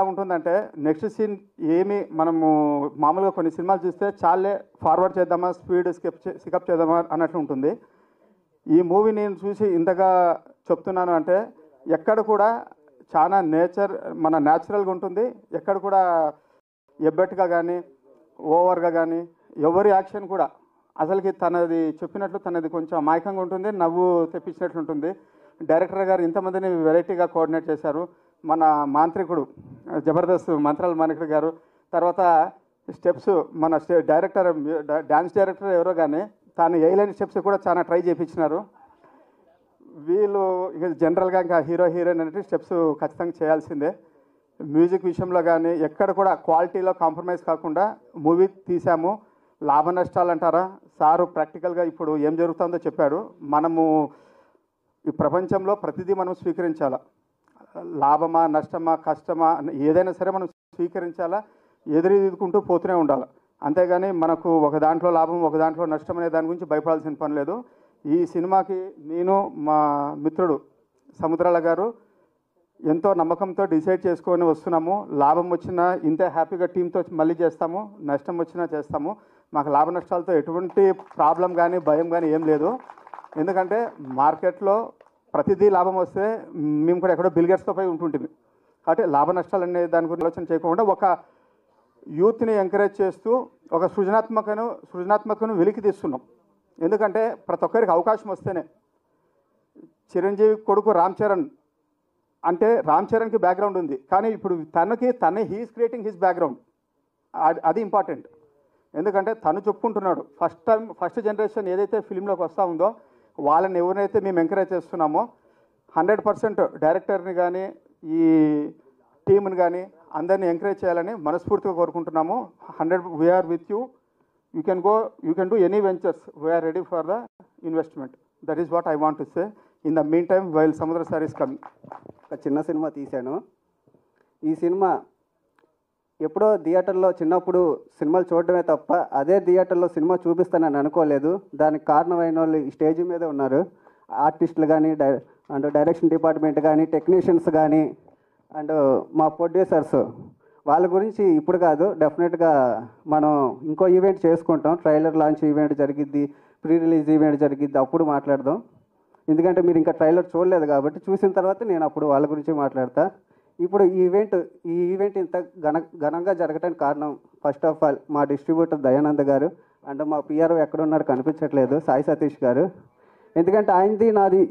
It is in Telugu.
ఉంటుందంటే నెక్స్ట్ సీన్ ఏమి మనము మామూలుగా కొన్ని సినిమాలు చూస్తే చాలే ఫార్వర్డ్ చేద్దామా స్పీడ్ స్కిప్ చేద్దామా అన్నట్లు ఉంటుంది. ఈ మూవీ నేను చూసి ఇంతగా చెప్తున్నాను అంటే ఎక్కడ కూడా చాలా మన న్యాచురల్గా ఉంటుంది. ఎక్కడ కూడా ఎబ్బెట్టుగా కానీ ఓవర్గా కానీ ఎవరి యాక్షన్ కూడా అసలుకి తనది చెప్పినట్లు తనది కొంచెం అమాయకంగా ఉంటుంది, నవ్వు తెప్పించినట్లు ఉంటుంది. డైరెక్టర్ గారు ఇంతమందిని వెరైటీగా కోఆర్డినేట్ చేశారు. మన మాంత్రికుడు జబర్దస్త్ మంత్రాల మాణికుడు గారు, తర్వాత స్టెప్స్ మన డైరెక్టర్ డ్యాన్స్ డైరెక్టర్ ఎవరో కానీ తాను వేయలేని స్టెప్స్ కూడా చాలా ట్రై చేయించినారు. వీళ్ళు జనరల్గా ఇంకా హీరోయిన్ అనేది స్టెప్స్ ఖచ్చితంగా చేయాల్సిందే. మ్యూజిక్ విషయంలో కానీ ఎక్కడ కూడా క్వాలిటీలో కాంప్రమైజ్ కాకుండా మూవీ తీసాము. లాభ నష్టాలు అంటారా, సారు ప్రాక్టికల్గా ఇప్పుడు ఏం జరుగుతుందో చెప్పాడు. మనము ఈ ప్రపంచంలో ప్రతిదీ మనం స్వీకరించాలా, లాభమా నష్టమా కష్టమా ఏదైనా సరే మనం స్వీకరించాలా, ఎదురుకుంటూ పోతూనే ఉండాలి. అంతేగాని మనకు ఒక దాంట్లో లాభం ఒక దాంట్లో నష్టం అనే దాని గురించి భయపడాల్సిన పని లేదు. ఈ సినిమాకి నేను మా మిత్రుడు సముద్రాల గారు ఎంతో నమ్మకంతో డిసైడ్ చేసుకొని వస్తున్నాము. లాభం వచ్చినా ఇంతే హ్యాపీగా టీంతో మళ్ళీ చేస్తాము, నష్టం వచ్చినా చేస్తాము. మాకు లాభ నష్టాలతో ఎటువంటి ప్రాబ్లం కానీ భయం కానీ ఏం లేదు. ఎందుకంటే మార్కెట్లో ప్రతిదీ లాభం వస్తే మేము కూడా ఎక్కడో బిల్గేట్స్తో పోయి ఉంటుంటుంది. కాబట్టి లాభ నష్టాలు అనే దాని గురించి ఆలోచన చేయకుండా ఒక యూత్ని ఎంకరేజ్ చేస్తూ ఒక సృజనాత్మకను వెలికి తీస్తున్నాం. ఎందుకంటే ప్రతి ఒక్కరికి అవకాశం వస్తేనే. చిరంజీవి కొడుకు రామ్ చరణ్ అంటే రామ్ చరణ్కి బ్యాక్గ్రౌండ్ ఉంది, కానీ ఇప్పుడు హీఈస్ క్రియేటింగ్ హిస్ బ్యాక్గ్రౌండ్. అది ఇంపార్టెంట్. ఎందుకంటే తను చెప్పుకుంటున్నాడు ఫస్ట్ జనరేషన్ ఏదైతే ఫిలింలోకి వస్తూ ఉందో వాళ్ళని ఎవరినైతే మేము ఎంకరేజ్ చేస్తున్నామో 100% డైరెక్టర్ని కానీ ఈ టీమ్ని కానీ అందరినీ ఎంకరేజ్ చేయాలని మనస్ఫూర్తిగా కోరుకుంటున్నాము. 100 we are with you. You can do any ventures. We are ready for the investment. That is what I want to say. In the mean time while Samudra sir is coming. ఒక చిన్న సినిమా తీశాను. ఈ సినిమా ఎప్పుడో థియేటర్లో చిన్నప్పుడు సినిమాలు చూడడమే తప్ప అదే థియేటర్లో సినిమా చూపిస్తానని అనుకోలేదు. దానికి కారణమైన వాళ్ళు ఈ స్టేజ్ మీదే ఉన్నారు. ఆర్టిస్టులు కానీ అండ్ డైరెక్షన్ డిపార్ట్మెంట్ కానీ టెక్నీషియన్స్ కానీ అండ్ మా ప్రొడ్యూసర్స్. వాళ్ళ గురించి ఇప్పుడు కాదు, డెఫినెట్గా మనం ఇంకో ఈవెంట్ చేసుకుంటాం. ట్రైలర్ లాంచ్ ఈవెంట్ జరిగిద్ది, ప్రీ రిలీజ్ ఈవెంట్ జరిగిద్ది, అప్పుడు మాట్లాడదాం. ఎందుకంటే మీరు ఇంకా ట్రైలర్ చూడలేదు కాబట్టి చూసిన తర్వాత నేను అప్పుడు వాళ్ళ గురించి మాట్లాడతా. ఇప్పుడు ఈ ఈవెంట్ ఇంత ఘనంగా జరగడానికి కారణం ఫస్ట్ ఆఫ్ ఆల్ మా డిస్ట్రిబ్యూటర్ దయానంద్ గారు అండ్ మా పిఆర్ఓ ఎక్కడున్నారు కనిపించట్లేదు, సాయి సతీష్ గారు. ఎందుకంటే ఆయనది మాది